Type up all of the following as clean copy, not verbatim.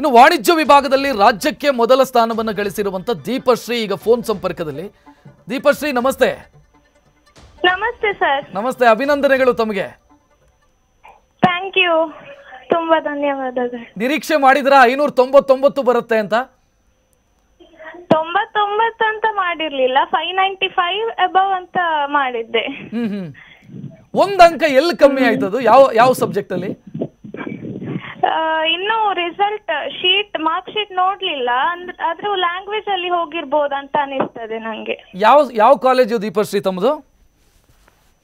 ಇನ್ನು ವಾಣಿಜ್ಯ ವಿಭಾಗದಲ್ಲಿ ರಾಜ್ಯಕ್ಕೆ ಮೊದಲ ಸ್ಥಾನವನ್ನು ಗಳಿಸಿರುವಂತ ದೀಪಶ್ರೀ ಈಗ ಫೋನ್ ಸಂಪರ್ಕದಲ್ಲಿ. ದೀಪಶ್ರೀ ನಮಸ್ತೆ. ನಮಸ್ತೆ ಸರ್. ನಮಸ್ತೆ, ಅಭಿನಂದನೆಗಳು ತಮಗೆ. ಥ್ಯಾಂಕ್ ಯು, ತುಂಬಾ ಧನ್ಯವಾದಗಳು. ನಿರೀಕ್ಷೆ ಮಾಡಿದ್ರ 599 ಬರುತ್ತೆ ಅಂತ? 99 ಅಂತ ಮಾಡಿರ್ಲಿಲ್ಲ, 595 ಅಬವ್ ಅಂತ ಮಾಡಿದ್ದೆ. ಒಂದ್ ಅಂಕ ಎಲ್ಲಿ ಕಮ್ಮಿ ಆಯ್ತದು? ಯಾವ ಸಬ್ಜೆಕ್ಟ್ ಅಲ್ಲಿ? ಇನ್ನು ರಿಸಲ್ಟ್ ಶೀಟ್ ಮಾರ್ಕ್ ಶೀಟ್ ನೋಡ್ಲಿಲ್ಲ, ಆದ್ರೂ ಲ್ಯಾಂಗ್ವೇಜ್ ಅಲ್ಲಿ ಹೋಗಿರ್ಬೋದು ಅಂತ ಅನಿಸ್ತದೆ ನಂಗೆ. ಯಾವ ಕಾಲೇಜು ದೀಪಶ್ರೀ ತಮ್ಮದು?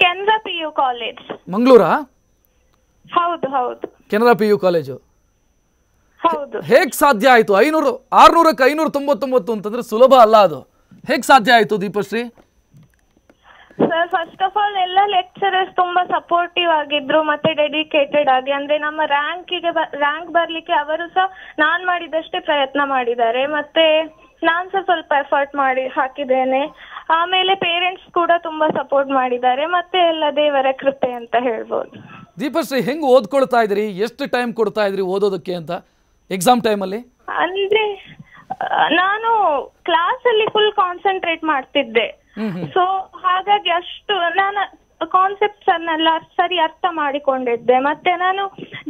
ಕೆನರಾ PU ಕಾಲೇಜ್, ಮಂಗಳೂರಾ? ಹೌದು ಹೌದು, ಕೆನರಾ PU ಕಾಲೇಜು. ಹೌದು. ಹೇಗ್ ಸಾಧ್ಯ ಆಯ್ತು? 600ಕ್ಕೆ 599 ಅಂತಂದ್ರೆ ಸುಲಭ ಅಲ್ಲ, ಅದು ಹೇಗ್ ಸಾಧ್ಯ ಆಯ್ತು Deepashree? Sir, first of all ಎಲ್ಲ ಲೆಕ್ಚರರ್ಸ್ ತುಂಬಾ ಸಪೋರ್ಟಿವ್ ಆಗಿದ್ರು, ಮತ್ತೆ ಡೆಡಿಕೇಟೆಡ್ ಆಗಿ. ಅಂದ್ರೆ ನಮ್ಮ ರ್ಯಾಂಕ್ ಬರ್ಲಿಕ್ಕೆ ಅವರು ಸಹ ನಾನ್ ಮಾಡಿದಷ್ಟೇ ಪ್ರಯತ್ನ ಮಾಡಿದ್ದಾರೆ, ಮತ್ತೆ ನಾನ್ ಸಹ ಸ್ವಲ್ಪ ಎಫರ್ಟ್ ಮಾಡಿ ಹಾಕಿದ್ದೇನೆ. ಆಮೇಲೆ ಪೇರೆಂಟ್ಸ್ ಕೂಡ ತುಂಬಾ ಸಪೋರ್ಟ್ ಮಾಡಿದ್ದಾರೆ, ಮತ್ತೆ ಎಲ್ಲ ದೇವರ ಕೃಪೆ ಅಂತ ಹೇಳ್ಬೋದು. ದೀಪಶ್ರೀ, ಹೆಂಗ್ ಓದ್ಕೊಳ್ತಾ ಇದ್ರಿ? ಎಷ್ಟು ಟೈಮ್ ಕೊಡ್ತಾ ಇದ್ರಿ ಓದೋದಕ್ಕೆ ಅಂತ ಎಕ್ಸಾಮ್ ಟೈಮಲ್ಲಿ? ಅಂದ್ರೆ ನಾನು ಕ್ಲಾಸ್ ಅಲ್ಲಿ ಫುಲ್ ಕಾನ್ಸಂಟ್ರೇಟ್ ಮಾಡ್ತಿದ್ದೆ, ಸೊ ಹಾಗಾಗಿ ಅಷ್ಟು ನಾನು ಕಾನ್ಸೆಪ್ಟ್ಸ್ ಅನ್ನೆಲ್ಲ ಸರಿ ಅರ್ಥ ಮಾಡಿಕೊಂಡಿದ್ದೆ. ಮತ್ತೆ ನಾನು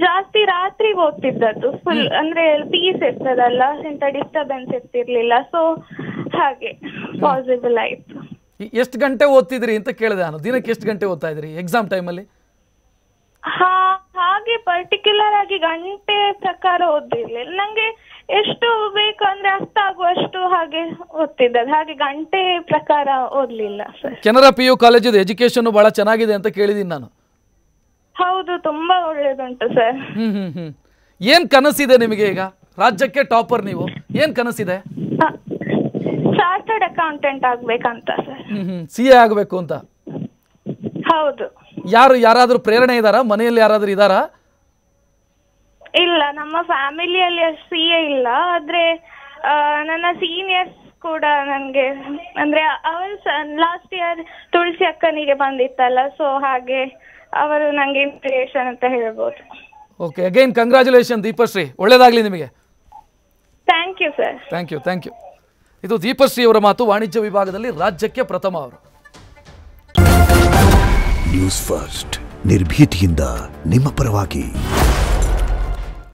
ಜಾಸ್ತಿ ರಾತ್ರಿ ಓದ್ತಿದ್ದದ್ದು, ಫುಲ್ ಅಂದ್ರೆ ಪೀಸ್ ಇರ್ತದಲ್ಲ, ಇಂಥ ಡಿಸ್ಟರ್ಬೆನ್ಸ್ ಇರ್ತಿರ್ಲಿಲ್ಲ, ಸೊ ಹಾಗೆ ಪಾಸಿಬಲ್ ಆಯ್ತು. ಎಷ್ಟು ಗಂಟೆ ಓದ್ತಿದ್ರಿ ಅಂತ ಕೇಳಿದೆ ನಾನು. ದಿನಕ್ಕೆ ಎಷ್ಟು ಗಂಟೆ ಓದ್ತಾ ಇದ್ರಿ ಎಕ್ಸಾಮ್ ಟೈಮಲ್ಲಿ? ಹಾಗೆ ಪರ್ಟಿಕ್ಯುಲರ್ ಆಗಿ ಗಂಟೆ ಪ್ರಕಾರ ಓದಿರ್ಲಿಲ್ಲ, ನಂಗೆ ಎಷ್ಟು ಬೇಕು ಅಂದ್ರೆ ಅರ್ಥ ಆಗುವಷ್ಟು ಹಾಗೆ ಓದ್ತಿದ್ದದ್ದು, ಹಾಗೆ ಗಂಟೆ ಪ್ರಕಾರ ಓದ್ಲಿಲ್ಲ sir. Canara PU college education ಬಹಳ ಚೆನ್ನಾಗಿದೆ ಅಂತ ಕೇಳಿದೀನಿ ನಾನು. ಹೌದು, ತುಂಬಾ ಒಳ್ಳೇದುಂಟು ಸರ್. ಏನ್ ಕನಸಿದೆ ನಿಮಗೆ ಈಗ? ರಾಜ್ಯಕ್ಕೆ ಟಾಪರ್ ನೀವು, ಏನ್ ಕನಸಿದೆ? ಚಾರ್ಟರ್ಡ್ ಅಕೌಂಟೆಂಟ್ ಆಗ್ಬೇಕಂತ ಸರ್. CA ಆಗ್ಬೇಕು ಅಂತ? ಹೌದು. ಯಾರಾದ್ರೂ ಪ್ರೇರಣೆ ಇದಾರಾ? ಮನೆಯಲ್ಲಿ ಯಾರಾದ್ರೂ ಇದಾರಾ? ಇಲ್ಲ, ನಮ್ಮ ಫ್ಯಾಮಿಲಿಯಲ್ಲಿ CA ಇಲ್ಲ, ಆದ್ರೆ ನನ್ನ ಸೀನಿಯರ್ಸ್ ಕೂಡ ನನ್ಗೆ ಅಂದ್ರೆ ಅವರು ಲಾಸ್ಟ್ ಇಯರ್ ತುಳಸಿ ಅಕ್ಕನಿಗೆ ಬಂದಿತ್ತಲ್ಲ, ಸೊ ಹಾಗೆ ಅವರು ನಂಗೆ ಇನ್ಸ್ಪಿರೇಷನ್ ಅಂತ ಹೇಳ್ಬೋದು. ಓಕೆ, ಅಗೈನ್ ಕಂಗ್ರಾಚುಲೇಷನ್ ದೀಪಶ್ರೀ, ಒಳ್ಳೇದಾಗ್ಲಿ ನಿಮಗೆ. Thank you sir. Thank you. ಇದು ದೀಪಶ್ರೀ ಅವರ ಮಾತು. ವಾಣಿಜ್ಯ ವಿಭಾಗದಲ್ಲಿ ರಾಜ್ಯಕ್ಕೆ ಪ್ರಥಮ ಅವರು. ನ್ಯೂಸ್ ಫಸ್ಟ್, ನಿರ್ಭೀತಿಯಿಂದ ನಿಮ್ಮ ಪರವಾಗಿ.